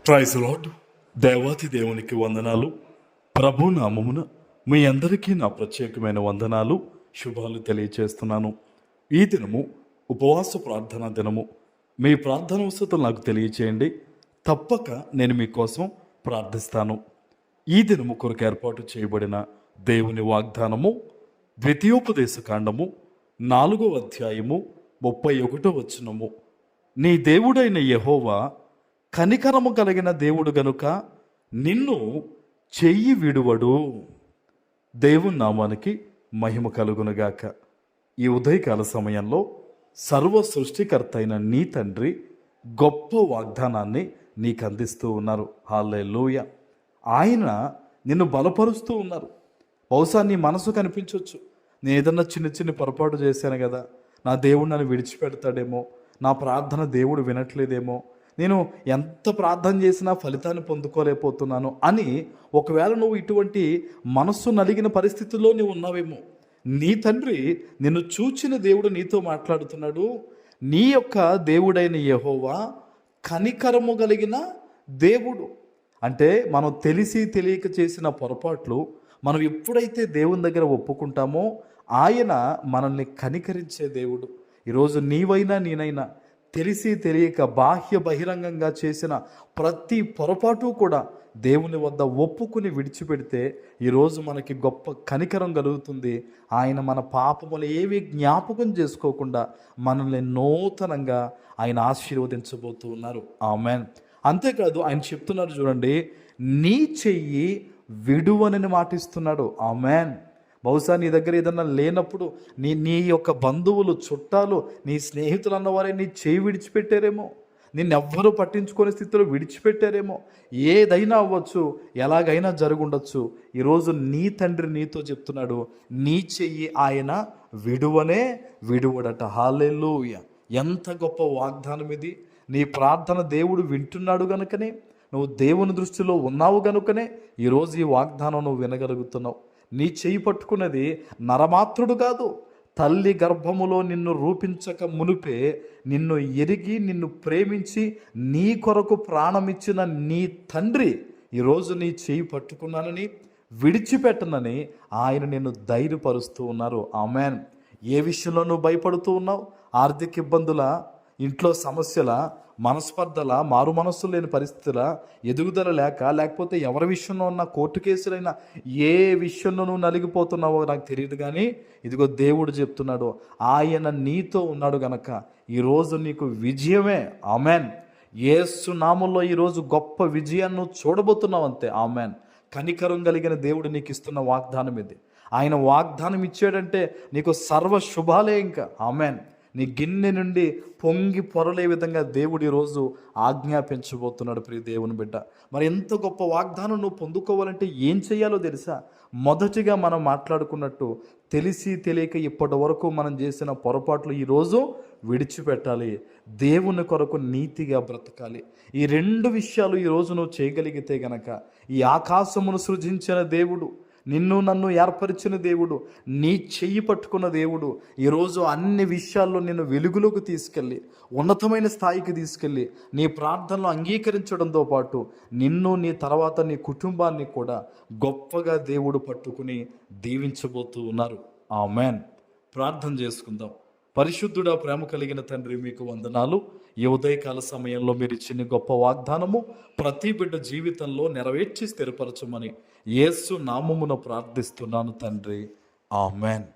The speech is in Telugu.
Praise lord. దేవాతి దేవునికి వందనాలు. ప్రభు నామమున మీ అందరికీ నా ప్రత్యేకమైన వందనాలు, శుభాలు తెలియచేస్తున్నాను. ఈ దినము ఉపవాస ప్రార్థనా దినము. మీ ప్రార్థన వసతులు నాకు తెలియచేయండి, తప్పక నేను మీకోసం ప్రార్థిస్తాను. ఈ దినము కొరకు ఏర్పాటు చేయబడిన దేవుని వాగ్దానము ద్వితీయోపదేశ కాండము 4వ అధ్యాయము 31వ వచనము. నీ దేవుడైన యెహోవా కనికరము కలిగిన దేవుడు గనుక నిన్ను చెయ్యి విడువడు. దేవుని నామానికి మహిమ కలుగునుగాక. ఈ ఉదయకాల సమయంలో సర్వ సృష్టికర్త అయిన నీ తండ్రి గొప్ప వాగ్దానాన్ని నీకు అందిస్తూ ఉన్నారు. హల్లెలూయా. ఆయన నిన్ను బలపరుస్తూ ఉన్నారు. బహుశా నీ మనసు కనిపించవచ్చు, నేను ఏదన్నా చిన్న పొరపాటు చేశాను కదా, నా దేవుడు నన్ను విడిచిపెడతాడేమో, నా ప్రార్థన దేవుడు వినట్లేదేమో, నేను ఎంత ప్రార్థన చేసినా ఫలితాన్ని పొందుకోలేకపోతున్నాను అని ఒకవేళ నువ్వు ఇటువంటి మనస్సు నలిగిన పరిస్థితుల్లో నువ్వు ఉన్నావేమో. నీ తండ్రి నిన్ను చూచిన దేవుడు నీతో మాట్లాడుతున్నాడు. నీ యొక్క దేవుడైన యెహోవా కనికరము కలిగిన దేవుడు. అంటే మనం తెలిసి తెలియక చేసిన పొరపాట్లు మనం ఎప్పుడైతే దేవుని దగ్గర ఒప్పుకుంటామో ఆయన మనల్ని కనికరించే దేవుడు. ఈరోజు నీవైనా నేనైనా తెలిసి తెలియక బాహ్య బహిరంగంగా చేసిన ప్రతి పొరపాటు కూడా దేవుని వద్ద ఒప్పుకుని విడిచిపెడితే ఈరోజు మనకి గొప్ప కనికరం కలుగుతుంది. ఆయన మన పాపములు ఏవి జ్ఞాపకం చేసుకోకుండా మనల్ని నూతనంగా ఆయన ఆశీర్వదించబోతూ ఉన్నారు. ఆమేన్. అంతేకాదు ఆయన చెప్తున్నారు చూడండి, నీ చెయ్యి విడువనని మాటిస్తున్నాడు. ఆమేన్. బహుశా నీ దగ్గర ఏదన్నా లేనప్పుడు నీ యొక్క బంధువులు, చుట్టాలు, నీ స్నేహితులు అన్నవారే నీ చేయి విడిచిపెట్టారేమో, నిన్నెవ్వరూ పట్టించుకునే స్థితిలో విడిచిపెట్టారేమో. ఏదైనా అవ్వచ్చు, ఎలాగైనా జరుగుండొచ్చు. ఈరోజు నీ తండ్రి నీతో చెప్తున్నాడు, నీ చెయ్యి ఆయన విడువనే విడువడట. హల్లెలూయా. ఎంత గొప్ప వాగ్దానం ఇది. నీ ప్రార్థన దేవుడు వింటున్నాడు గనుకనే, నువ్వు దేవుని దృష్టిలో ఉన్నావు గనుకనే ఈరోజు ఈ వాగ్దానం నువ్వు వినగలుగుతున్నావు. నీ చేయి పట్టుకున్నది నరమాత్రుడు కాదు, తల్లి గర్భములో నిన్ను రూపించక మునుపే నిన్ను ఎరిగి నిన్ను ప్రేమించి నీ కొరకు ప్రాణమిచ్చిన నీ తండ్రి ఈరోజు నీ చేయి పట్టుకున్నానని విడిచిపెట్టనని ఆయన నిన్ను ధైర్యపరుస్తూ ఉన్నారు. ఆమేన్. ఏ విషయంలో నువ్వు భయపడుతూ ఉన్నావు? ఆర్థిక ఇబ్బందుల, ఇంట్లో సమస్యల, మనస్పర్ధల, మారు మనస్సు లేని పరిస్థితుల, ఎదుగుదల లేకపోతే ఎవరి విషయంలో ఉన్న కోర్టు కేసులైనా, ఏ విషయంలో నువ్వు నలిగిపోతున్నావో నాకు తెలియదు, కానీ ఇదిగో దేవుడు చెప్తున్నాడు, ఆయన నీతో ఉన్నాడు గనక ఈరోజు నీకు విజయమే. ఆమేన్. యేసు నామంలో ఈరోజు గొప్ప విజయాన్ని నువ్వు చూడబోతున్నావు అంతే. ఆమేన్. కనికరం కలిగిన దేవుడు నీకు ఇస్తున్న వాగ్దానం ఇది. ఆయన వాగ్దానం ఇచ్చాడంటే నీకు సర్వ శుభాలే ఇంకా. ఆమేన్. నీ గిన్నె నుండి పొంగి పొరలే విధంగా దేవుడు ఈరోజు ఆజ్ఞాపించబోతున్నాడు. ప్రియ దేవుని బిడ్డ, మరి ఎంత గొప్ప వాగ్దానం నువ్వు పొందుకోవాలంటే ఏం చేయాలో తెలుసా? మొదటిగా మనం మాట్లాడుకున్నట్టు తెలిసి తెలియక ఇప్పటి వరకు మనం చేసిన పొరపాట్లు ఈరోజు విడిచిపెట్టాలి. దేవుని కొరకు నీతిగా బ్రతకాలి. ఈ 2 విషయాలు ఈరోజు నువ్వు చేయగలిగితే గనక ఈ ఆకాశమును సృజించిన దేవుడు, నిన్ను నన్ను ఏర్పరిచిన దేవుడు, నీ చెయ్యి పట్టుకున్న దేవుడు ఈరోజు అన్ని విషయాల్లో నిన్ను వెలుగులోకి తీసుకెళ్ళి ఉన్నతమైన స్థాయికి తీసుకెళ్ళి నీ ప్రార్థనలు అంగీకరించడంతో పాటు నిన్ను, నీ తర్వాత నీ కుటుంబాన్ని కూడా గొప్పగా దేవుడు పట్టుకుని దీవించబోతూ ఉన్నారు. ఆమేన్. ప్రార్థన చేసుకుందాం. పరిశుద్ధుడా, ప్రేమ కలిగిన తండ్రి, మీకు వందనాలు. ఈ ఉదయకాల సమయంలో మీరు ఇచ్చిన గొప్ప వాగ్దానము ప్రతి బిడ్డ జీవితంలో నెరవేర్చి స్థిరపరచమని యేసు నామమున ప్రార్థిస్తున్నాను తండ్రి. ఆమేన్.